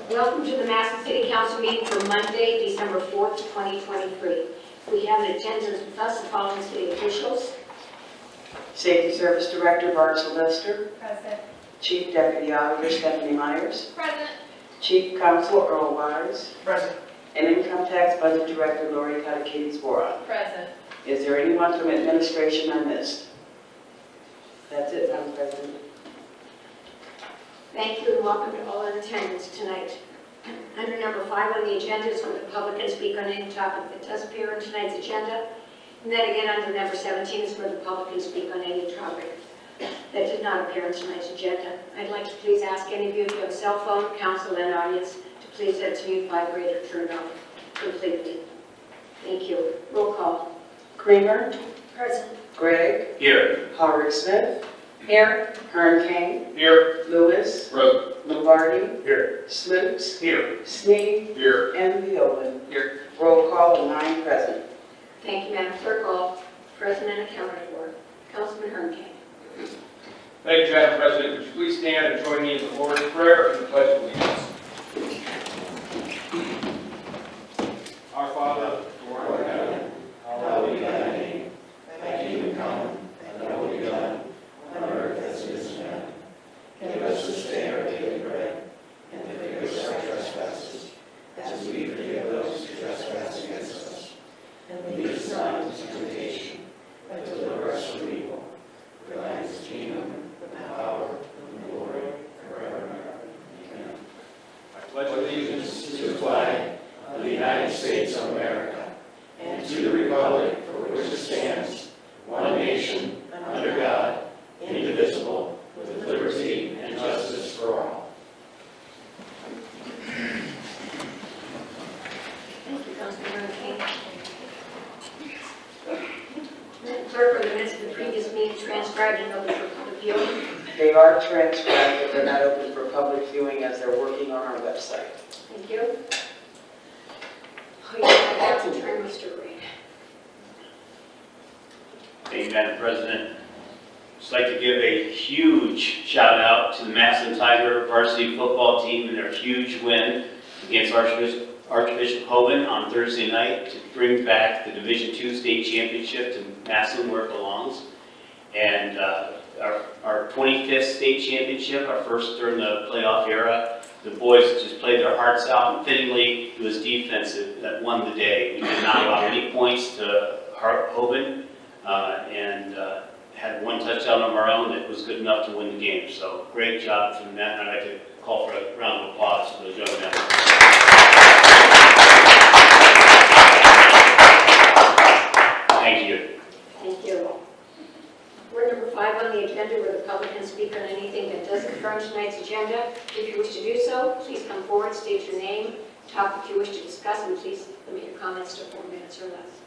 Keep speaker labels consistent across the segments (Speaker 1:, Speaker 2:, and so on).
Speaker 1: Welcome to the Massillon City Council meeting for Monday, December 4th, 2023. We have an attendance with us, the following city officials.
Speaker 2: Safety Service Director Bart Sylvester.
Speaker 3: Present.
Speaker 2: Chief Deputy Auditor Stephanie Myers.
Speaker 3: Present.
Speaker 2: Chief Counsel Earl Wise.
Speaker 4: Present.
Speaker 2: And Income Tax Budget Director Lori Katakidis-Boron.
Speaker 3: Present.
Speaker 2: Is there anyone from administration I missed? That's it, Madam President.
Speaker 1: Thank you and welcome to all in attendance tonight. Under number 5 on the agenda is for the public can speak on any topic that does appear in tonight's agenda. And then again under number 17 is for the public can speak on any topic that did not appear in tonight's agenda. I'd like to please ask any of you if you have a cell phone, council and audience, to please set it to mute, vibrate, or turn it off completely. Thank you. Roll call.
Speaker 2: Creamer.
Speaker 1: Present.
Speaker 2: Gregg.
Speaker 4: Here.
Speaker 2: Howard Smith.
Speaker 3: Here.
Speaker 2: Hearn King.
Speaker 4: Here.
Speaker 2: Lewis.
Speaker 4: Present.
Speaker 2: Lombardi.
Speaker 4: Here.
Speaker 2: Sloops.
Speaker 4: Here.
Speaker 2: Sneed.
Speaker 4: Here.
Speaker 2: And Viola.
Speaker 4: Here.
Speaker 2: Roll call and 9 present.
Speaker 1: Thank you, Madam Clerk. All present and accounted for. Councilman Hearn King.
Speaker 4: Thank you, Madam President. Would you please stand and join me in the Lord's Prayer and the Pledge of Allegiance? Our Father, who art in heaven, hallowed be thy name. Thy kingdom come, and thy will be done, on earth as it is in heaven. Give us this day our daily bread, and forgive us our trespasses, as we forgive those who trespass against us. And lead us not into temptation, but deliver us from evil. For thine is the kingdom, the power, and the glory, forever and ever. Amen. I pledge allegiance to the flag of the United States of America, and to the republic for which it stands, one nation, under God, indivisible, with liberty and justice for all.
Speaker 1: Thank you, Councilman Hearn King. Madam Clerk, are the minutes of the previous meeting transcribed and open for public viewing?
Speaker 2: They are transcribed, but they're not open for public viewing as they're working on our website.
Speaker 1: Thank you. Oh, yeah, I'd like to turn Mr. Reed.
Speaker 5: Thank you, Madam President. I'd just like to give a huge shout out to the Massillon Tiger varsity football team and their huge win against Archbishop Hoban on Thursday night to bring back the Division II state championship to Massillon where it belongs. And our 25th state championship, our first during the playoff era. The boys just played their hearts out, and fittingly, it was defensive that won the day. We did not allow any points to Hoban, and had one touchdown of our own that was good enough to win the game. So great job from that, and I'd like to call for a round of applause for those young men. Thank you.
Speaker 1: Thank you. We're number 5 on the agenda where the public can speak on anything that doesn't occur on tonight's agenda. If you wish to do so, please come forward, state your name, topic you wish to discuss, and please limit your comments to 4 minutes or less.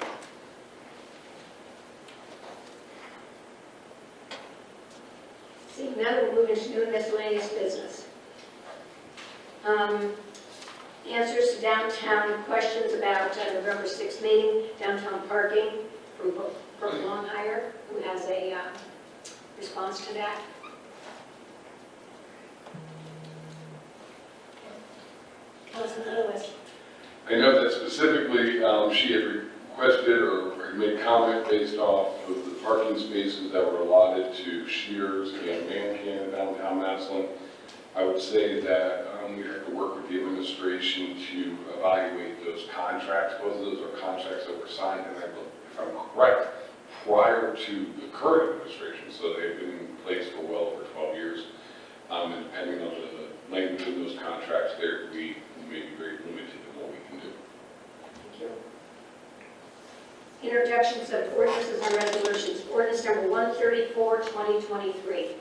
Speaker 1: Seeing none, we'll move into new and miscellaneous business. Answers to downtown questions about November 6th meeting, downtown parking from Longhire, who has a response to that. Councilman Lewis.
Speaker 6: I know that specifically she had requested or made comment based off of the parking spaces that were allotted to Shears and Van Can downtown Massillon. I would say that we have to work with the administration to evaluate those contracts. Both of those are contracts that were signed, and if I'm correct, prior to the current administration, so they've been in place for well over 12 years. And depending on the language of those contracts, we may be very limited in what we can do.
Speaker 1: Thank you. Introductions of ordinances and resolutions. Ordinance number 134, 2023.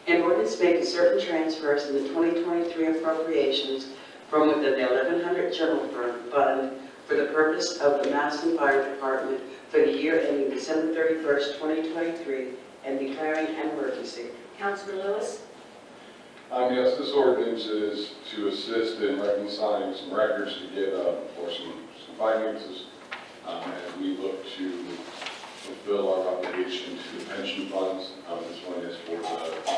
Speaker 2: An ordinance making certain transfers in the 2023 appropriations from within the 1100 General Fund for the purpose of the Massillon Fire Department for the year ending December 31st, 2023, and declaring an emergency.
Speaker 1: Councilman Lewis.
Speaker 6: Yes, this ordinance is to assist in reconciling some records to get for some finances as we look to fulfill our obligation to the pension funds. This one is for the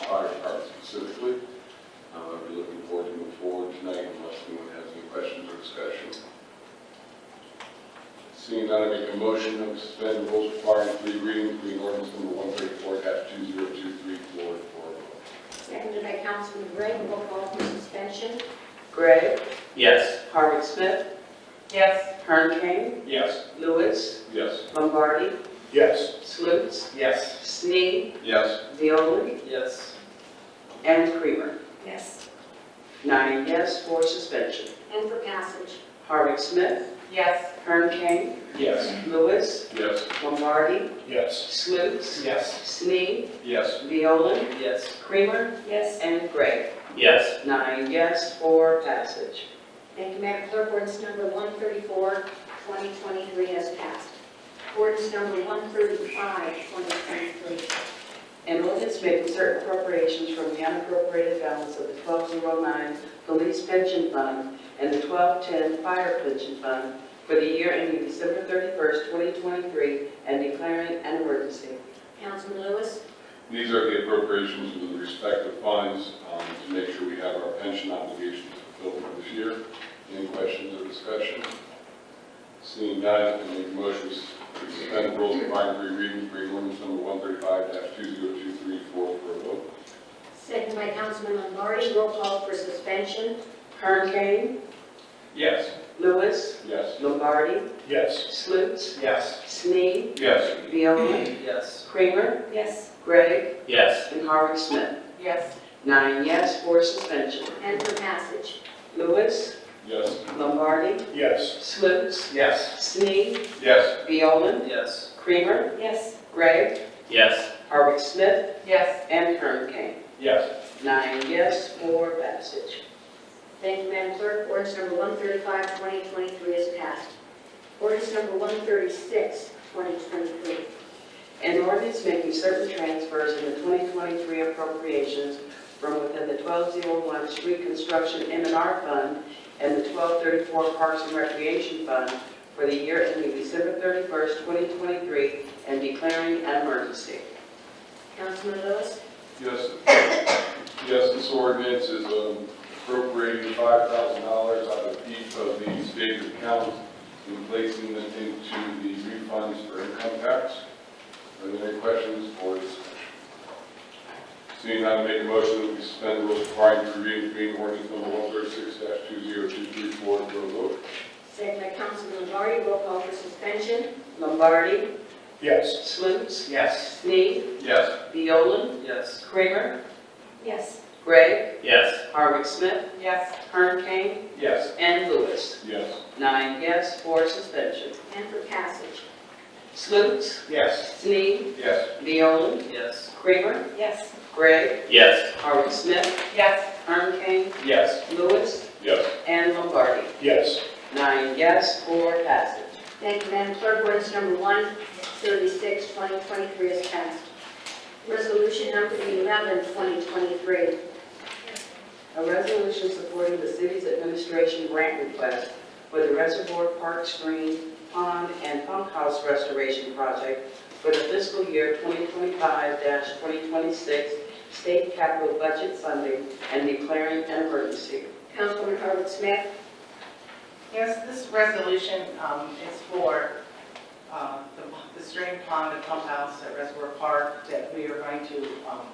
Speaker 6: fire department specifically. We're looking forward to move forward tonight and Seeing none, I make a motion to suspend the rules requiring 3 readings, reading ordinance number 134-2023 for a vote.
Speaker 1: Seconded by Councilman Gray. Roll call for suspension.
Speaker 2: Gray,
Speaker 5: Yes.
Speaker 2: Harvick Smith,
Speaker 3: Yes.
Speaker 2: Kern Kane,
Speaker 4: Yes.
Speaker 2: Lewis,
Speaker 6: Yes.
Speaker 2: Lombardi,
Speaker 4: Yes.
Speaker 2: Slutes,
Speaker 4: Yes.
Speaker 2: Snead,
Speaker 6: Yes.
Speaker 2: Viola,
Speaker 4: Yes.
Speaker 2: and Creamer.
Speaker 1: Yes.
Speaker 2: 9 yes for suspension.
Speaker 1: And for passage.
Speaker 2: Harvick Smith,
Speaker 3: Yes.
Speaker 2: Kern Kane,
Speaker 4: Yes.
Speaker 2: Lewis,
Speaker 6: Yes.
Speaker 2: Lombardi,
Speaker 4: Yes.
Speaker 2: Slutes,
Speaker 4: Yes.
Speaker 2: Snead,
Speaker 6: Yes.
Speaker 2: Viola,
Speaker 4: Yes.
Speaker 2: Creamer,
Speaker 1: Yes.
Speaker 2: and Gray.
Speaker 5: Yes.
Speaker 2: 9 yes for passage.
Speaker 1: Thank you, Madam Clerk. Ordinance number 134, 2023 has passed. Ordinance number 135, 2023.
Speaker 2: An ordinance making certain appropriations from the unappropriated balance of the 1209 Police Pension Fund and the 1210 Fire Pension Fund for the year ending December 31st, 2023, and declaring an emergency.
Speaker 1: Councilman Lewis.
Speaker 6: These are the appropriations of the respective funds to make sure we have our pension obligations fulfilled for this year. Any questions or discussion? Seeing none, I make a motion to suspend the rules requiring 3 readings, reading ordinance number 135-2023 for a vote.
Speaker 1: Seconded by Councilman Lombardi. Roll call for suspension.
Speaker 2: Kern Kane,
Speaker 4: Yes.
Speaker 2: Lewis,
Speaker 6: Yes.
Speaker 2: Lombardi,
Speaker 4: Yes.
Speaker 2: Slutes,
Speaker 4: Yes.
Speaker 2: Snead,
Speaker 6: Yes.
Speaker 2: Viola,
Speaker 4: Yes.
Speaker 2: Creamer,
Speaker 1: Yes.
Speaker 2: Gray,
Speaker 5: Yes.
Speaker 2: and Harvick Smith.
Speaker 3: Yes.
Speaker 2: 9 yes for suspension.
Speaker 1: And for passage.
Speaker 2: Lewis,
Speaker 6: Yes.
Speaker 2: Lombardi,
Speaker 4: Yes.
Speaker 2: Slutes,
Speaker 4: Yes.
Speaker 2: Snead,
Speaker 6: Yes.
Speaker 2: Viola,
Speaker 4: Yes.
Speaker 2: Creamer,
Speaker 1: Yes.
Speaker 2: Gray,
Speaker 5: Yes.
Speaker 2: Harvick Smith,
Speaker 3: Yes.
Speaker 2: and Kern Kane.
Speaker 4: Yes.
Speaker 2: 9 yes for passage.
Speaker 1: Thank you, Madam Clerk. Ordinance number 135, 2023 is passed. Ordinance number 136, 2023.
Speaker 2: An ordinance making certain transfers in the 2023 appropriations from within the 1201 Street Construction M&R Fund and the 1234 Parks and Recreation Fund for the year ending December 31st, 2023, and declaring an emergency.
Speaker 1: Councilman Lewis.
Speaker 6: Yes. Yes, this ordinance is appropriating $5,000 out of each of the state accounts and placing them into the refunds for income tax. Are there any questions or discussion? Seeing none, make a motion that we suspend the rules requiring 3 readings, reading ordinance number 136-2023 for a vote.
Speaker 1: Second by Councilman Lombardi. Roll call for suspension.
Speaker 2: Lombardi,
Speaker 4: Yes.
Speaker 2: Slutes,
Speaker 4: Yes.
Speaker 2: Snead,
Speaker 6: Yes.
Speaker 2: Viola,
Speaker 4: Yes.
Speaker 2: Kramer,
Speaker 1: Yes.
Speaker 2: Gray,
Speaker 5: Yes.
Speaker 2: Harvick Smith,
Speaker 3: Yes.
Speaker 2: Kern Kane,
Speaker 4: Yes.
Speaker 2: and Lewis.
Speaker 6: Yes.
Speaker 2: 9 yes for suspension.
Speaker 1: And for passage.
Speaker 2: Slutes,
Speaker 4: Yes.
Speaker 2: Snead,
Speaker 6: Yes.
Speaker 2: Viola,
Speaker 4: Yes.
Speaker 2: Kramer,
Speaker 1: Yes.
Speaker 2: Gray,
Speaker 5: Yes.
Speaker 2: Harvick Smith,
Speaker 3: Yes.
Speaker 2: Kern Kane,
Speaker 4: Yes.
Speaker 2: Lewis,
Speaker 6: Yes.
Speaker 2: and Lombardi.
Speaker 4: Yes.
Speaker 2: 9 yes for passage.
Speaker 1: Thank you, Madam Clerk. Ordinance number 136, 2023 is passed. Resolution number 11, 2023.
Speaker 2: A resolution supporting the city's administration grant request for the Reservoir Park Stream, Pond, and Pump House Restoration Project for the fiscal year 2025-2026 state capital budget funding and declaring an emergency.
Speaker 1: Councilwoman Harvick Smith.
Speaker 3: Yes, this resolution is for the stream pond and pump house at Reservoir Park that we are going to,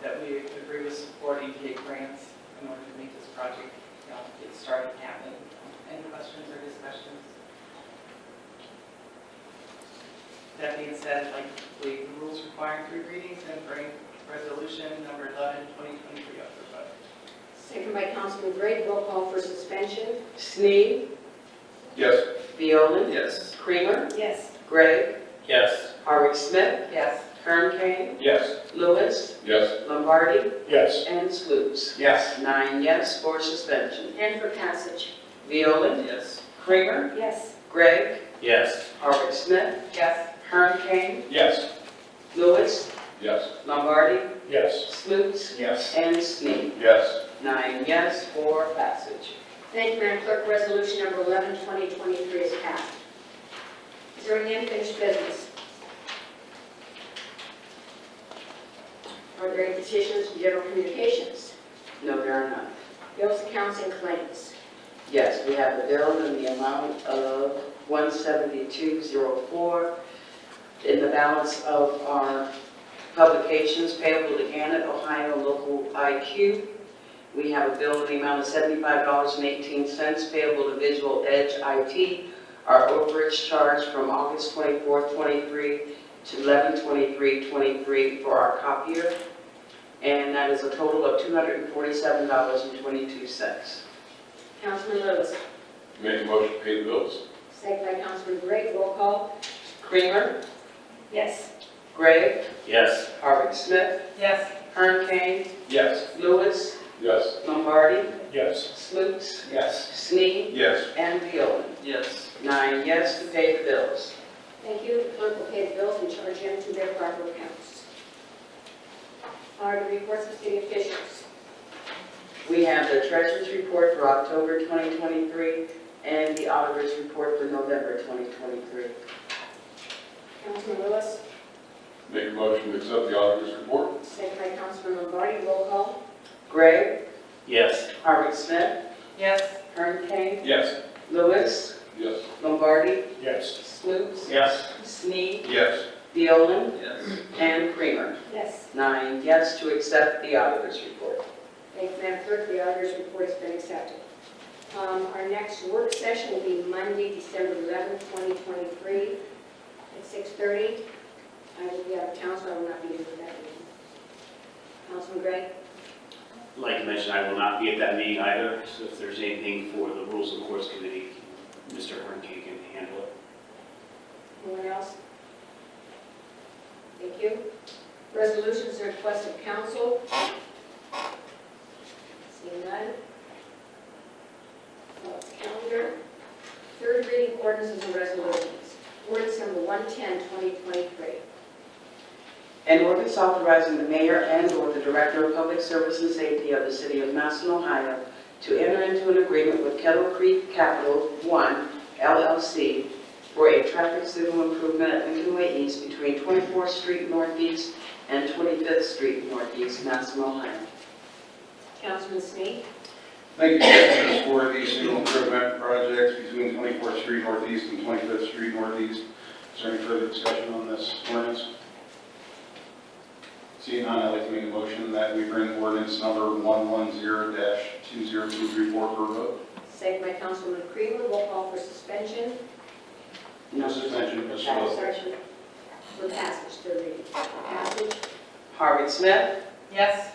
Speaker 3: that we agree with supporting to get grants in order to make this project get started happening. Any questions or discussions? That being said, like the rules requiring 3 readings and bring resolution number 11, 2023 up for vote.
Speaker 1: Second by Councilman Gray. Roll call for suspension.
Speaker 2: Snead,
Speaker 6: Yes.
Speaker 2: Viola,
Speaker 4: Yes.
Speaker 2: Creamer,
Speaker 1: Yes.
Speaker 2: Gray,
Speaker 5: Yes.
Speaker 2: Harvick Smith,
Speaker 3: Yes.
Speaker 2: Kern Kane,
Speaker 4: Yes.
Speaker 2: Lewis,
Speaker 6: Yes.
Speaker 2: Lombardi,
Speaker 4: Yes.
Speaker 2: and Slutes.
Speaker 4: Yes.
Speaker 2: 9 yes for suspension.
Speaker 1: And for passage.
Speaker 2: Viola,
Speaker 4: Yes.
Speaker 2: Kramer,
Speaker 1: Yes.
Speaker 2: Gray,
Speaker 5: Yes.
Speaker 2: Harvick Smith,
Speaker 3: Yes.
Speaker 2: Kern Kane,
Speaker 4: Yes.
Speaker 2: Lewis,
Speaker 6: Yes.
Speaker 2: Lombardi,
Speaker 4: Yes.
Speaker 2: Slutes,
Speaker 4: Yes.
Speaker 2: and Snead.
Speaker 6: Yes.
Speaker 2: 9 yes for passage.
Speaker 1: Thank you, Madam Clerk. Resolution number 11, 2023 is passed. Is there any unfinished business? Are there any petitions for general communications?
Speaker 2: No, there are none.
Speaker 1: Bills, accounts, and claims.
Speaker 2: Yes, we have a bill in the amount of 17204. In the balance of our publications payable to Gannett, Ohio Local IQ, we have a bill in the amount of $75.18 payable to Visual Edge IT. Our overage charge from August 24th, 23 to 11/23/23 for our copier, and that is a total of $247.22.
Speaker 1: Councilman Lewis.
Speaker 6: Make a motion to pay the bills.
Speaker 1: Second by Councilman Gregg. Roll call.
Speaker 2: Creamer,
Speaker 1: Yes.
Speaker 2: Gregg,
Speaker 5: Yes.
Speaker 2: Harvick Smith,
Speaker 3: Yes.
Speaker 2: Hearn Kane,
Speaker 4: Yes.
Speaker 2: Lewis,
Speaker 6: Yes.
Speaker 2: Lombardi,
Speaker 4: Yes.
Speaker 2: Sloots,
Speaker 4: Yes.
Speaker 2: Sneed,
Speaker 6: Yes.
Speaker 2: and Viola.
Speaker 4: Yes.
Speaker 2: 9 yes to pay the bills.
Speaker 1: Thank you. The clerk will pay the bills and charge them to their proper accounts. Are the reports of city officials?
Speaker 2: We have the treasurer's report for October 2023 and the auditor's report for November 2023.
Speaker 1: Councilman Lewis.
Speaker 6: Make a motion to accept the auditor's report.
Speaker 1: Second by Councilman Lombardi. Roll call.
Speaker 2: Gregg,
Speaker 5: Yes.
Speaker 2: Harvick Smith,
Speaker 3: Yes.
Speaker 2: Hearn Kane,
Speaker 4: Yes.
Speaker 2: Lewis,
Speaker 6: Yes.
Speaker 2: Lombardi,
Speaker 4: Yes.
Speaker 2: Sloots,
Speaker 4: Yes.
Speaker 2: Sneed,
Speaker 6: Yes.
Speaker 2: Viola,
Speaker 4: Yes.
Speaker 2: and Creamer.
Speaker 1: Yes.
Speaker 2: 9 yes to accept the auditor's report.
Speaker 1: Thank you, Madam Clerk. The auditor's report has been accepted. Our next work session will be Monday, December 11th, 2023 at 6:30. I will be out of town, so I will not be here for that meeting. Councilman Gregg?
Speaker 5: I'd like to mention I will not be at that meeting either, so if there's anything for the Rules and Courts Committee, Mr. Hernke can handle it.
Speaker 1: Anyone else? Thank you. Resolutions and requests of council. Seeing none. Calendar. Third reading ordinances and resolutions. Ordinance number 110/2023.
Speaker 2: An ordinance authorizing the mayor and/or the director of public service and safety of the city of Massillon, Ohio, to enter into an agreement with Kettle Creek Capital One LLC for a traffic signal improvement at Lincoln Way East between 24th Street Northeast and 25th Street Northeast, Massillon, Ohio.
Speaker 1: Councilman Snead.
Speaker 7: Thank you, Commissioners, for the signal improvement projects between 24th Street Northeast and 25th Street Northeast. Is there any further discussion on this ordinance? Seeing none, I'd like to make a motion that we bring ordinance number 110-20234 for a vote.
Speaker 1: Second by Councilman Creamer. Roll call for suspension.
Speaker 7: No suspension, Mr. Lopez.
Speaker 1: Suspension. For passage. Third reading. Passage.
Speaker 2: Harvick Smith,
Speaker 3: Yes.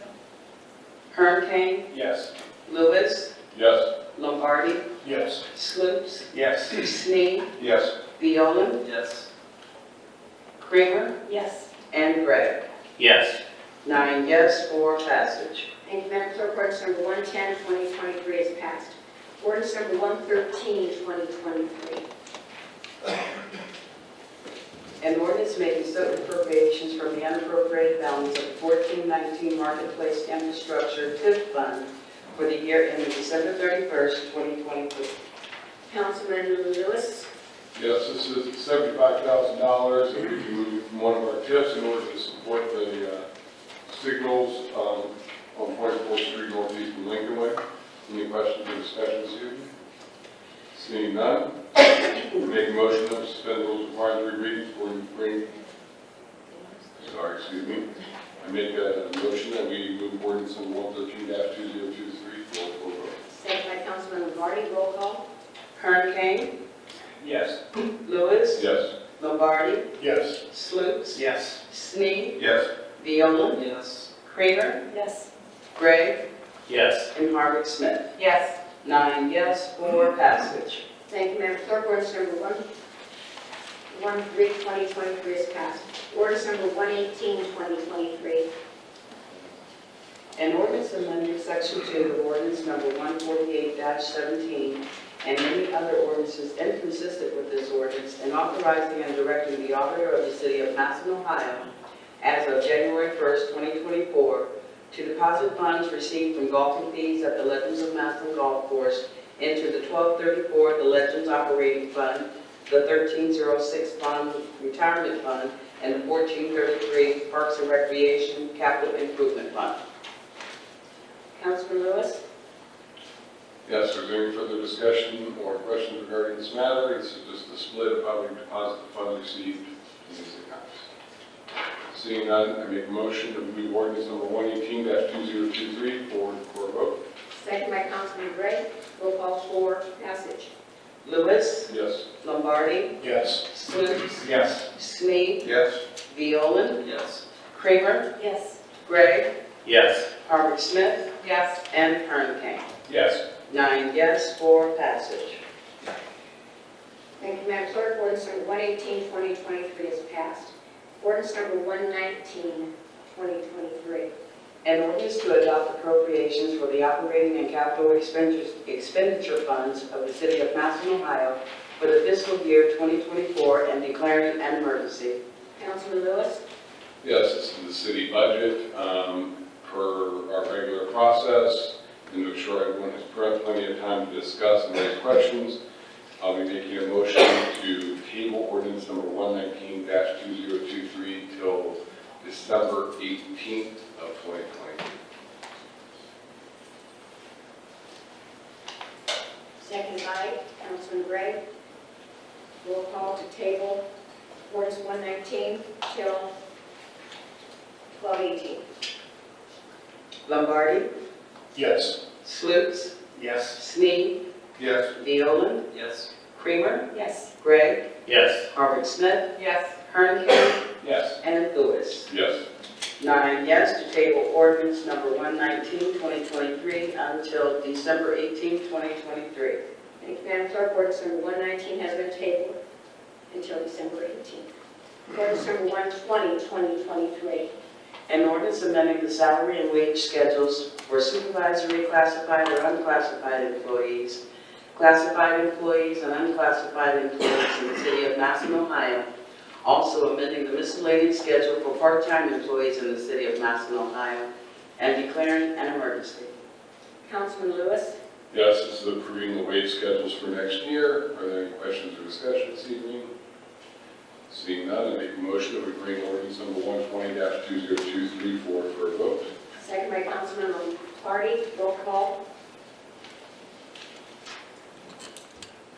Speaker 2: Hearn Kane,
Speaker 4: Yes.
Speaker 2: Lewis,
Speaker 6: Yes.
Speaker 2: Lombardi,
Speaker 4: Yes.
Speaker 2: Sloots,
Speaker 4: Yes.
Speaker 2: Snead,
Speaker 7: Yes.
Speaker 2: Viola,
Speaker 4: Yes.
Speaker 2: Creamer,
Speaker 1: Yes.
Speaker 2: and Gregg.
Speaker 5: Yes.
Speaker 2: 9 yes for passage.
Speaker 1: Thank you, Madam Clerk. Ordinance number 110/2023 is passed. Ordinance number 113/2023.
Speaker 2: An ordinance making certain appropriations from the unappropriated balance of the 1419 Marketplace Infrastructure TIF Fund for the year ending December 31st, 2022.
Speaker 1: Councilman Lewis.
Speaker 6: Yes, this is $75,000 that we can move from one of our TIFs in order to support the signals on 24th Street Northeast and Lincoln Way. Any questions or discussion this evening? Seeing none, make a motion to suspend the rules requiring 3 readings for you bring. I make a motion that we move ordinance number 113-2023 for vote.
Speaker 1: Second by Councilman Lombardi. Roll call.
Speaker 2: Hearn Kane,
Speaker 4: Yes.
Speaker 2: Lewis,
Speaker 6: Yes.
Speaker 2: Lombardi,
Speaker 4: Yes.
Speaker 2: Sloots,
Speaker 4: Yes.
Speaker 2: Snead,
Speaker 6: Yes.
Speaker 2: Viola,
Speaker 4: Yes.
Speaker 2: Creamer,
Speaker 1: Yes.
Speaker 2: Gregg,
Speaker 5: Yes.
Speaker 2: and Harvick Smith.
Speaker 3: Yes.
Speaker 2: 9 yes for passage.
Speaker 1: Thank you, Madam Clerk. Ordinance number 113/2023 is passed. Ordinance number 118/2023.
Speaker 2: An ordinance amending section 2 of ordinance number 148-17 and any other ordinances inconsistent with this ordinance and authorizing and directing the auditor of the city of Massillon, Ohio, as of January 1st, 2024, to deposit funds received from golfing fees at the Legends of Massillon Golf Course into the 1234 The Legends Operating Fund, the 1306 Bond Retirement Fund, and the 1433 Parks and Recreation Capital Improvement Fund.
Speaker 1: Councilman Lewis.
Speaker 6: Yes, is there any further discussion or questions regarding this matter? This is just a split of how we deposit the funds received in these accounts. Seeing none, I make a motion to move ordinance number 118-2023 forward for a vote.
Speaker 1: Second by Councilman Gray. Roll call for passage.
Speaker 2: Lewis,
Speaker 6: Yes.
Speaker 2: Lombardi,
Speaker 4: Yes.
Speaker 2: Sluse,
Speaker 4: Yes.
Speaker 2: Snead,
Speaker 7: Yes.
Speaker 2: Violen,
Speaker 7: Yes.
Speaker 2: Kramer,
Speaker 1: Yes.
Speaker 2: Gregg,
Speaker 5: Yes.
Speaker 2: Harvard Smith,
Speaker 3: Yes.
Speaker 2: and Kern King.
Speaker 6: Yes.
Speaker 2: 9 yes for passage.
Speaker 1: Thank you, Madam Clerk. Ordinance number 118-2023 is passed. Ordinance number 119-2023.
Speaker 2: An ordinance to adopt appropriations for the operating and capital expenditure funds of the city of Massillon, Ohio for the fiscal year 2024 and declaring an emergency.
Speaker 1: Councilman Lewis.
Speaker 6: Yes, this is the city budget per our regular process. And to ensure everyone has plenty of time to discuss and raise questions, I'll be making a motion to table ordinance number 119-2023 till December 18th of 2020.
Speaker 1: Second by Councilman Gray. Roll call to table ordinance 119 till 12:18.
Speaker 2: Lombardi,
Speaker 4: Yes.
Speaker 2: Sluse,
Speaker 4: Yes.
Speaker 2: Snead,
Speaker 7: Yes.
Speaker 2: Violen,
Speaker 7: Yes.
Speaker 2: Kramer,
Speaker 1: Yes.
Speaker 2: Gregg,
Speaker 5: Yes.
Speaker 2: Harvard Smith,
Speaker 3: Yes.
Speaker 2: Kern King,
Speaker 4: Yes.
Speaker 2: and Lewis.
Speaker 6: Yes.
Speaker 2: 9 yes to table ordinance number 119-2023 until December 18th, 2023.
Speaker 1: Thank you, Madam Clerk. Ordinance number 119 has been tabled until December 18th. Ordinance number 120-2023.
Speaker 2: An ordinance amending the salary and wage schedules for supervisory, classified, or unclassified employees, classified employees, and unclassified employees in the city of Massillon, Ohio. Also amending the miscellaneous schedule for part-time employees in the city of Massillon, Ohio, and declaring an emergency.
Speaker 1: Councilman Lewis.
Speaker 6: Yes, this is approving the wage schedules for next year. Are there any questions or discussion this evening? Seeing none, I make a motion that we bring ordinance number 120-2023 forward for a vote.
Speaker 1: Second by Councilman Lombardi. Roll call.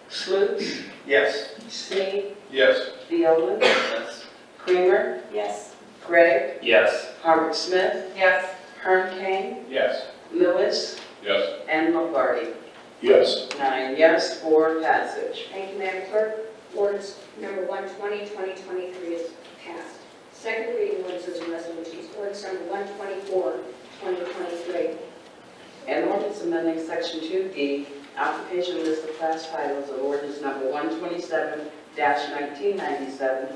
Speaker 2: Sluse,
Speaker 4: Yes.
Speaker 2: Snead,
Speaker 6: Yes.
Speaker 2: Violen,
Speaker 7: Yes.
Speaker 2: Kramer,
Speaker 1: Yes.
Speaker 2: Gregg,
Speaker 5: Yes.
Speaker 2: Harvard Smith,
Speaker 3: Yes.
Speaker 2: Kern King,
Speaker 4: Yes.
Speaker 2: Lewis,
Speaker 6: Yes.
Speaker 2: and Lombardi.
Speaker 4: Yes.
Speaker 2: 9 yes for passage.
Speaker 1: Thank you, Madam Clerk. Ordinance number 120-2023 is passed. Second reading ordinances and resolutions. Ordinance number 124-2023.
Speaker 2: An ordinance amending section 2D, application list of class titles of ordinance number 127-1997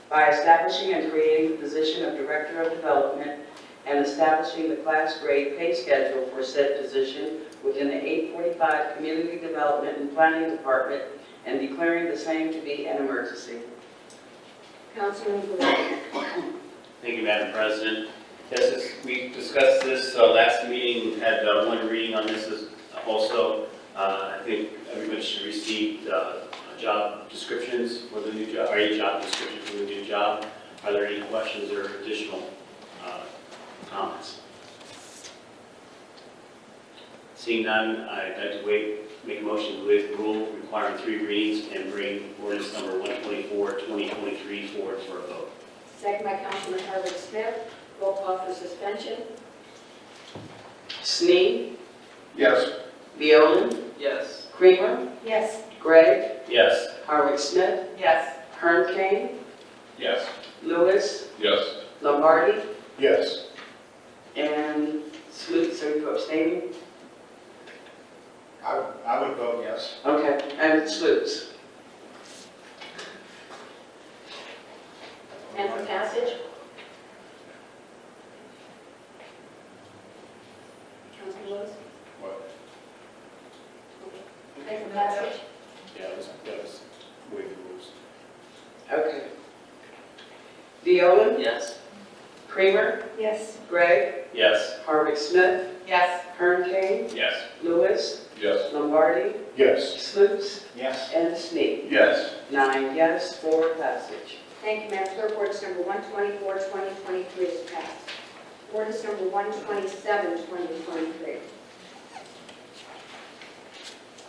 Speaker 2: by establishing and creating the position of Director of Development and establishing the class grade pay schedule for said position within the 845 Community Development and Planning Department and declaring the same to be an emergency.
Speaker 1: Councilman Gray.
Speaker 5: Thank you, Madam President. Yes, we discussed this last meeting, we had one reading on this also. I think everybody should receive job descriptions for the new job, or a job description for the new job. Are there any questions or additional comments? Seeing none, I'd like to make a motion to waive the rule requiring 3 readings and bring ordinance number 124-2023 forward for a vote.
Speaker 1: Second by Councilman Harvard Smith. Roll call for suspension.
Speaker 2: Snead,
Speaker 7: Yes.
Speaker 2: Violen,
Speaker 7: Yes.
Speaker 2: Kramer,
Speaker 1: Yes.
Speaker 2: Gregg,
Speaker 5: Yes.
Speaker 2: Harvard Smith,
Speaker 3: Yes.
Speaker 2: Kern King,
Speaker 6: Yes.
Speaker 2: Lewis,
Speaker 6: Yes.
Speaker 2: Lombardi,
Speaker 4: Yes.
Speaker 2: and Sluse. Are you abstaining?
Speaker 4: I would vote yes.
Speaker 2: Okay, and Sluse.
Speaker 1: And for passage. Councilman Lewis.
Speaker 6: What?
Speaker 1: And for passage.
Speaker 5: Yeah, that was waive the rules.
Speaker 2: Okay. Violen,
Speaker 7: Yes.
Speaker 2: Kramer,
Speaker 1: Yes.
Speaker 2: Gregg,
Speaker 5: Yes.
Speaker 2: Harvard Smith,
Speaker 3: Yes.
Speaker 2: Kern King,
Speaker 5: Yes.
Speaker 2: Lewis,
Speaker 6: Yes.
Speaker 2: Lombardi,
Speaker 4: Yes.
Speaker 2: Sluse,
Speaker 4: Yes.
Speaker 2: and Snead.
Speaker 7: Yes.
Speaker 2: 9 yes for passage.
Speaker 1: Thank you, Madam Clerk. Ordinance number 124-2023 is passed. Ordinance number 127-2023.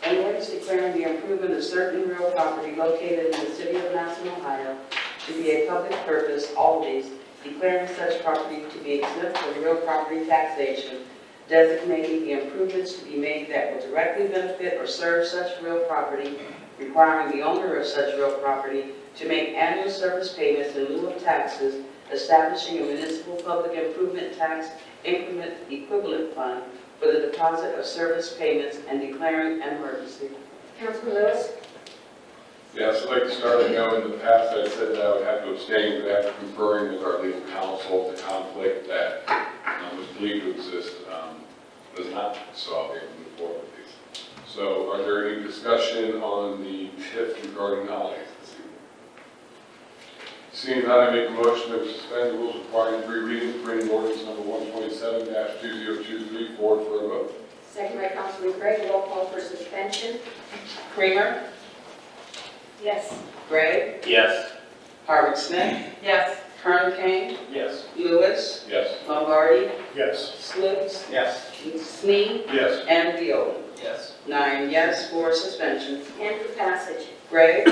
Speaker 2: An ordinance declaring the improvement of certain real property located in the city of Massillon, Ohio, to be a public purpose, all these, declaring such property to be exempt from real property taxation, designating the improvements to be made that will directly benefit or serve such real property, requiring the owner of such real property to make annual service payments in lieu of taxes, establishing a municipal public improvement tax increment equivalent fund for the deposit of service payments, and declaring an emergency.
Speaker 1: Councilman Lewis?
Speaker 6: Yes, I'd like to start. I know in the past I said that I would have to abstain, but after conferring with our legal counsel, the conflict that was believed to exist does not, so I'll be able to move forward with these. So are there any discussion on the TIF regarding holidays this evening? Seeing none, I make a motion to suspend the rules requiring 3 readings, bringing ordinance number 127-2023 forward for a vote.
Speaker 1: Second by Councilman Gregg. Roll call for suspension.
Speaker 2: Kramer,
Speaker 1: Yes.
Speaker 2: Gregg,
Speaker 5: Yes.
Speaker 2: Harvick Smith,
Speaker 3: Yes.
Speaker 2: Kern Kane,
Speaker 4: Yes.
Speaker 2: Lewis,
Speaker 6: Yes.
Speaker 2: Lombardi,
Speaker 4: Yes.
Speaker 2: Sluse,
Speaker 4: Yes.
Speaker 2: Snead,
Speaker 6: Yes.
Speaker 2: and Viola.
Speaker 4: Yes.
Speaker 2: 9 yes for suspension.
Speaker 1: And for passage.
Speaker 2: Gregg,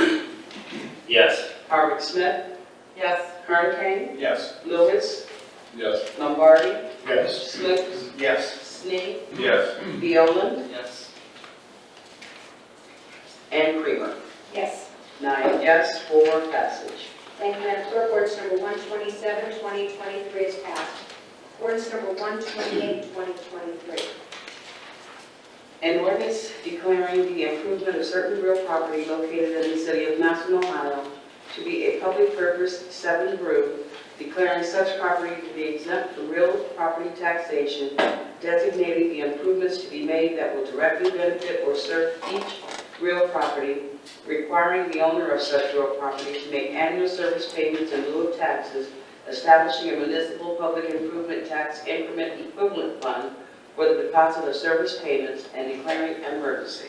Speaker 5: Yes.
Speaker 2: Harvick Smith,
Speaker 3: Yes.
Speaker 2: Kern Kane,
Speaker 4: Yes.
Speaker 2: Lewis,
Speaker 6: Yes.
Speaker 2: Lombardi,
Speaker 4: Yes.
Speaker 2: Sluse,
Speaker 4: Yes.
Speaker 2: Snead,
Speaker 6: Yes.
Speaker 2: Viola,
Speaker 4: Yes.
Speaker 2: and Kramer.
Speaker 1: Yes.
Speaker 2: 9 yes for passage.
Speaker 1: Thank you, Madam Clerk. Ordinance number 127, 2023 is passed. Ordinance number 128, 2023.
Speaker 2: An ordinance declaring the improvement of certain real property located in the city of Massillon, Ohio, to be a public purpose, 7 group, declaring such property to be exempt from real property taxation, designating the improvements to be made that will directly benefit or serve each real property, requiring the owner of such real property to make annual service payments in lieu of taxes, establishing a municipal public improvement tax increment equivalent fund for the deposit of service payments, and declaring an emergency.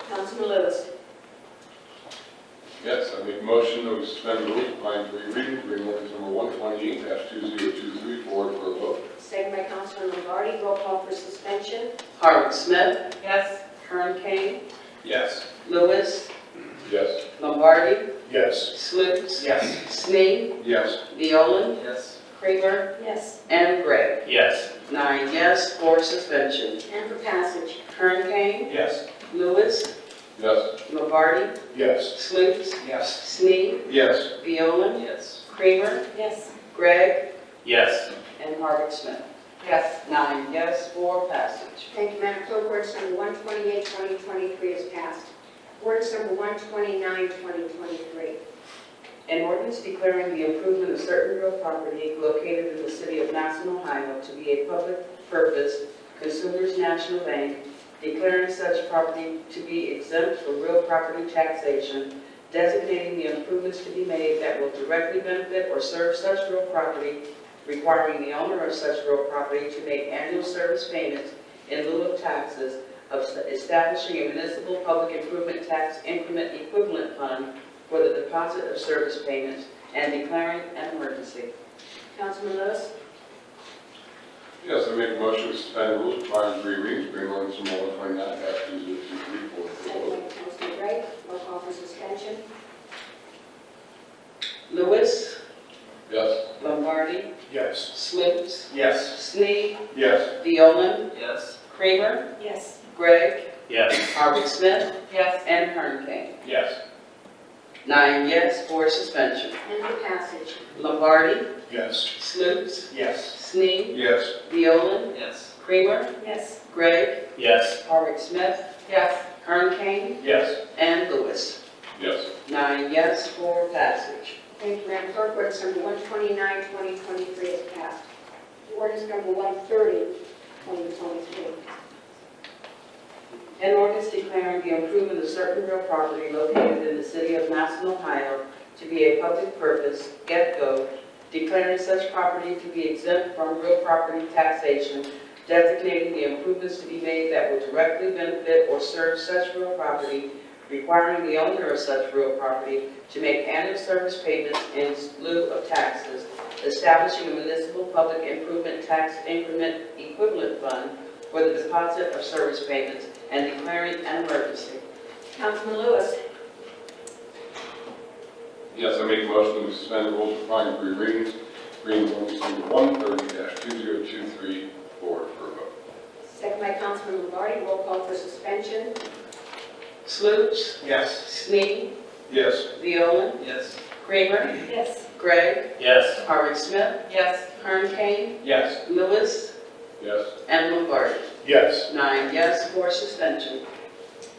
Speaker 1: Councilman Lewis.
Speaker 6: Yes, I make a motion to suspend the rules requiring 3 readings, bring ordinance number 128-2023 forward for a vote.
Speaker 1: Second by Councilman Lombardi. Roll call for suspension.
Speaker 2: Harvick Smith,
Speaker 3: Yes.
Speaker 2: Kern Kane,
Speaker 4: Yes.
Speaker 2: Lewis,
Speaker 6: Yes.
Speaker 2: Lombardi,
Speaker 4: Yes.
Speaker 2: Sluse,
Speaker 4: Yes.
Speaker 2: Snead,
Speaker 6: Yes.
Speaker 2: Viola,
Speaker 4: Yes.
Speaker 2: Kramer,
Speaker 1: Yes.
Speaker 2: and Gregg.
Speaker 5: Yes.
Speaker 2: 9 yes for suspension.
Speaker 1: And for passage.
Speaker 2: Kern Kane,
Speaker 4: Yes.
Speaker 2: Lewis,
Speaker 6: Yes.
Speaker 2: Lombardi,
Speaker 4: Yes.
Speaker 2: Sluse,
Speaker 4: Yes.
Speaker 2: Snead,
Speaker 6: Yes.
Speaker 2: Viola,
Speaker 4: Yes.
Speaker 2: Kramer,
Speaker 1: Yes.
Speaker 2: Gregg,
Speaker 5: Yes.
Speaker 2: and Harvick Smith.
Speaker 3: Yes.
Speaker 2: 9 yes for passage.
Speaker 1: Thank you, Madam Clerk. Ordinance number 128, 2023 is passed. Ordinance number 129, 2023.
Speaker 2: An ordinance declaring the improvement of certain real property located in the city of Massillon, Ohio, to be a public purpose, Consumers National Bank, declaring such property to be exempt from real property taxation, designating the improvements to be made that will directly benefit or serve such real property, requiring the owner of such real property to make annual service payments in lieu of taxes, of establishing a municipal public improvement tax increment equivalent fund for the deposit of service payments, and declaring an emergency.
Speaker 1: Councilman Lewis.
Speaker 6: Yes, I make a motion to suspend the rules requiring 3 readings, bring ordinance number 129-2023 forward for a
Speaker 1: Second
Speaker 6: vote.
Speaker 1: by Councilman Gregg. Roll call for suspension.
Speaker 2: Lewis,
Speaker 6: Yes.
Speaker 2: Lombardi,
Speaker 4: Yes.
Speaker 2: Sluse,
Speaker 4: Yes.
Speaker 2: Snead,
Speaker 6: Yes.
Speaker 2: Viola,
Speaker 4: Yes.
Speaker 2: Kramer,
Speaker 1: Yes.
Speaker 2: Gregg,
Speaker 5: Yes.
Speaker 2: Harvick Smith,
Speaker 3: Yes.
Speaker 2: and Kern Kane.
Speaker 4: Yes.
Speaker 2: 9 yes for suspension.
Speaker 1: And for passage.
Speaker 2: Lombardi,
Speaker 4: Yes.
Speaker 2: Sluse,
Speaker 4: Yes.
Speaker 2: Snead,
Speaker 6: Yes.
Speaker 2: Viola,
Speaker 4: Yes.
Speaker 2: Kramer,
Speaker 1: Yes.
Speaker 2: Gregg,
Speaker 5: Yes.
Speaker 2: Harvick Smith,
Speaker 3: Yes.
Speaker 2: Kern Kane,
Speaker 4: Yes.
Speaker 2: and Lewis.
Speaker 6: Yes.
Speaker 2: 9 yes for passage.
Speaker 1: Thank you, Madam Clerk. Ordinance number 129, 2023 is passed. Ordinance number 130, 2023.
Speaker 2: An ordinance declaring the improvement of certain real property located in the city of Massillon, Ohio, to be a public purpose, get-go, declaring such property to be exempt from real property taxation, designating the improvements to be made that will directly benefit or serve such real property, requiring the owner of such real property to make annual service payments in lieu of taxes, establishing a municipal public improvement tax increment equivalent fund for the deposit of service payments and declaring an emergency.
Speaker 1: Councilman Lewis.
Speaker 6: Yes, I make a motion to suspend the rules requiring three readings, reading ordinance number 130-2023 forward for a vote.
Speaker 1: Second by Councilman Lombardi. Roll call for suspension.
Speaker 2: Sloops,
Speaker 7: Yes.
Speaker 2: Snead,
Speaker 6: Yes.
Speaker 2: Viola,
Speaker 7: Yes.
Speaker 2: Kramer,
Speaker 1: Yes.
Speaker 2: Gregg,
Speaker 5: Yes.
Speaker 2: Harvey Smith,
Speaker 3: Yes.
Speaker 2: Kern Kane,
Speaker 7: Yes.
Speaker 2: Lewis,
Speaker 6: Yes.
Speaker 2: and Lombardi.
Speaker 6: Yes.
Speaker 2: 9 yes for suspension.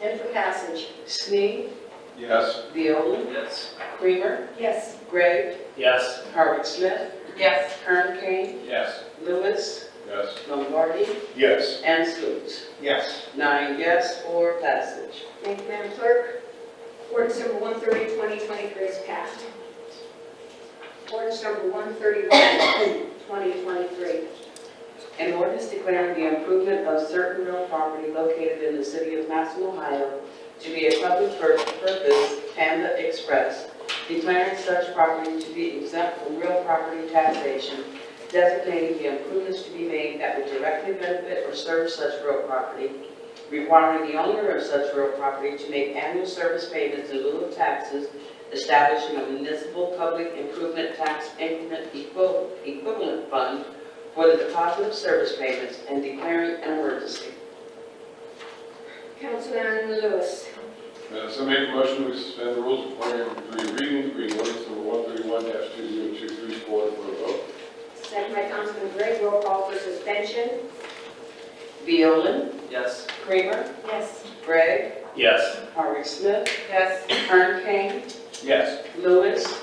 Speaker 1: And for passage.
Speaker 2: Snead,
Speaker 6: Yes.
Speaker 2: Viola,
Speaker 7: Yes.
Speaker 2: Kramer,
Speaker 1: Yes.
Speaker 2: Gregg,
Speaker 5: Yes.
Speaker 2: Harvey Smith,
Speaker 3: Yes.
Speaker 2: Kern Kane,
Speaker 7: Yes.
Speaker 2: Lewis,
Speaker 6: Yes.
Speaker 2: Lombardi,
Speaker 6: Yes.
Speaker 2: and Sloops.
Speaker 7: Yes.
Speaker 2: 9 yes for passage.
Speaker 1: Thank you, Madam Clerk. Ordinance number 130, 2023 is passed. Ordinance number 131, 2023.
Speaker 2: An ordinance declaring the improvement of certain real property located in the city of Massillon, Ohio, to be a public purpose, Panda Express, declaring such property to be exempt from real property taxation, designating the improvements to be made that would directly benefit or serve such real property, requiring the owner of such real property to make annual service payments in lieu of taxes, establishing a municipal public improvement tax increment equivalent fund for the deposit of service payments, and declaring an emergency.
Speaker 1: Councilman Lewis.
Speaker 6: Yes, I make a motion to suspend the rules requiring three readings, reading ordinance number 131-2023 forward for a vote.
Speaker 1: Second by Councilman Gregg. Roll call for suspension.
Speaker 2: Viola,
Speaker 7: Yes.
Speaker 2: Kramer,
Speaker 1: Yes.
Speaker 2: Gregg,
Speaker 5: Yes.
Speaker 2: Harvey Smith,
Speaker 3: Yes.
Speaker 2: Kern Kane,
Speaker 7: Yes.
Speaker 2: Lewis,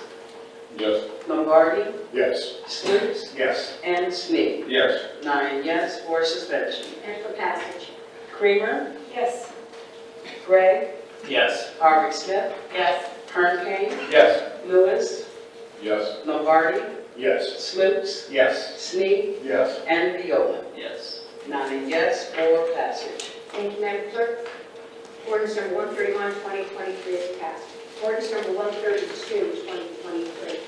Speaker 6: Yes.
Speaker 2: Lombardi,
Speaker 6: Yes.
Speaker 2: Sloops,
Speaker 7: Yes.
Speaker 2: and Snead.
Speaker 6: Yes.
Speaker 2: 9 yes for suspension.
Speaker 1: And for passage.
Speaker 2: Kramer,
Speaker 1: Yes.
Speaker 2: Gregg,
Speaker 5: Yes.
Speaker 2: Harvey Smith,
Speaker 3: Yes.
Speaker 2: Kern Kane,
Speaker 7: Yes.
Speaker 2: Lewis,
Speaker 6: Yes.
Speaker 2: Lombardi,
Speaker 6: Yes.
Speaker 2: Sloops,
Speaker 7: Yes.
Speaker 2: Snead,
Speaker 6: Yes.
Speaker 2: and Viola.
Speaker 7: Yes.
Speaker 2: 9 yes for passage.
Speaker 1: Thank you, Madam Clerk. Ordinance number 131, 2023 is passed. Ordinance number 132, 2023.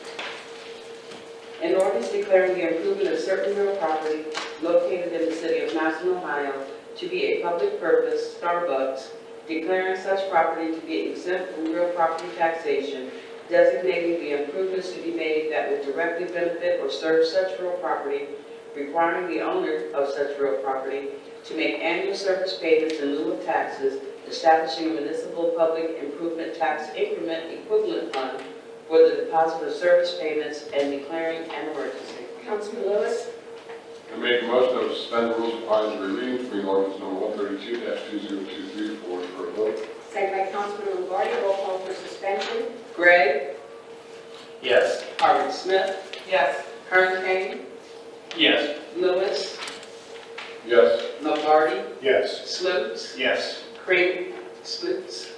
Speaker 2: An ordinance declaring the improvement of certain real property located in the city of Massillon, Ohio, to be a public purpose, Starbucks, declaring such property to be exempt from real property taxation, designating the improvements to be made that would directly benefit or serve such real property, requiring the owner of such real property to make annual service payments in lieu of taxes, establishing a municipal public improvement tax increment equivalent fund for the deposit of service payments, and declaring an emergency.
Speaker 1: Councilman Lewis.
Speaker 6: I make a motion to suspend the rules requiring three readings, reading ordinance number 132-2023 forward for a vote.
Speaker 1: Second by Councilman Lombardi. Roll call for suspension.
Speaker 2: Gregg,
Speaker 5: Yes.
Speaker 2: Harvey Smith,
Speaker 3: Yes.
Speaker 2: Kern Kane,
Speaker 5: Yes.
Speaker 2: Lewis,
Speaker 6: Yes.
Speaker 2: Lombardi,
Speaker 6: Yes.
Speaker 2: Sloops,
Speaker 7: Yes.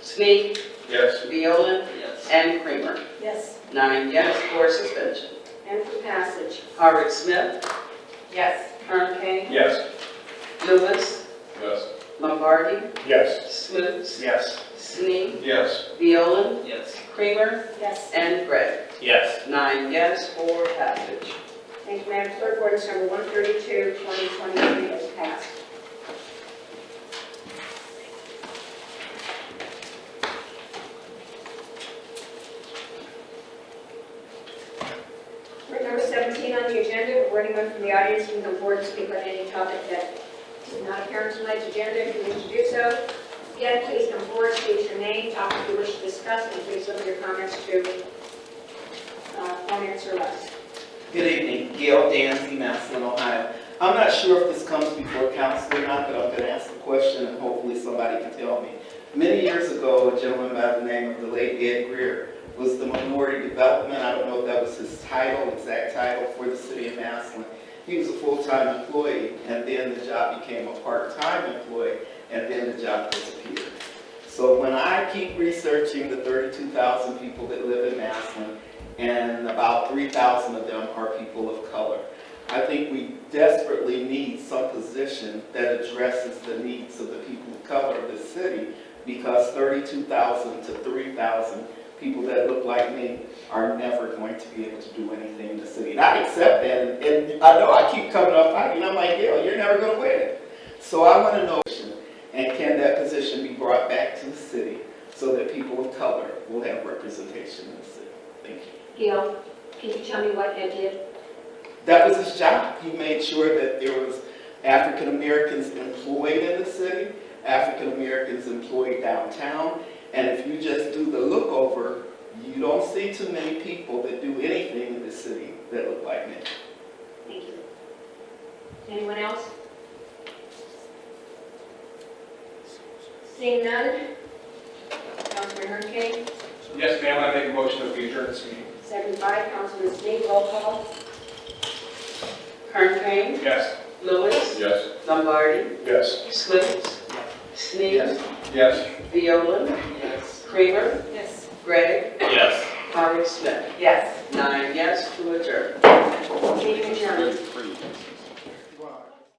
Speaker 2: Snead,
Speaker 6: Yes.
Speaker 2: Viola,
Speaker 7: Yes.
Speaker 2: and Kramer.
Speaker 1: Yes.
Speaker 2: 9 yes for suspension.
Speaker 1: And for passage.
Speaker 2: Harvey Smith,
Speaker 3: Yes.
Speaker 2: Kern Kane,
Speaker 7: Yes.
Speaker 2: Lewis,
Speaker 6: Yes.
Speaker 2: Lombardi,
Speaker 6: Yes.
Speaker 2: Sloops,
Speaker 7: Yes.
Speaker 2: Snead,
Speaker 7: Yes.
Speaker 2: Viola,
Speaker 7: Yes.
Speaker 2: Kramer,
Speaker 1: Yes.
Speaker 2: and Gregg.
Speaker 5: Yes.
Speaker 2: 9 yes for passage.
Speaker 1: Thank you, Madam Clerk. Ordinance number 132, 2023 is passed. Ordinance number 17 on the agenda, for anyone from the audience who can come forward and speak on any topic that is not apparent in tonight's agenda, if you wish to do so. Again, please come forward, state your name, topic you wish to discuss, and please limit your comments to 4 minutes or less.
Speaker 8: Good evening, Gail Dancy, Massillon, Ohio. I'm not sure if this comes before council or not, but I'm going to ask the question and hopefully somebody can tell me. Many years ago, a gentleman by the name of the late Ed Greer was the minority development. I don't know if that was his title, exact title for the city of Massillon. He was a full-time employee, and then the job became a part-time employee, and then the job disappeared. So when I keep researching the 32,000 people that live in Massillon, and about 3,000 of them are people of color, I think we desperately need some position that addresses the needs of the people of color of this city, because 32,000 to 3,000 people that look like me are never going to be able to do anything in the city. And I accept that, and I know I keep coming up fighting, I'm like, Gail, you're never going to win. So I want to know, and can that position be brought back to the city so that people of color will have representation in the city? Thank you.
Speaker 1: Gail, can you tell me what Ed did?
Speaker 8: That was his job. He made sure that there was African Americans employed in the city, African Americans employed downtown, and if you just do the look over, you don't see too many people that do anything in the city that look like me.
Speaker 1: Thank you. Anyone else? Seeing none? Councilman Hurricane,
Speaker 4: Yes, ma'am, I make a motion that we adjourn this meeting.
Speaker 1: second by Councilman Snead, roll call.
Speaker 2: Kern,
Speaker 4: Yes.
Speaker 2: Lewis,
Speaker 6: Yes.
Speaker 2: Lombardi,
Speaker 4: Yes.
Speaker 2: Slivers, Sneed,
Speaker 4: Yes.
Speaker 2: Viola,
Speaker 8: Yes.
Speaker 2: Kramer,
Speaker 1: Yes.
Speaker 2: Gregg,
Speaker 5: Yes.
Speaker 2: Howard Smith.
Speaker 3: Yes.
Speaker 2: 9 yes to adjourn.
Speaker 1: Meeting adjourned.
Speaker 6: Pretty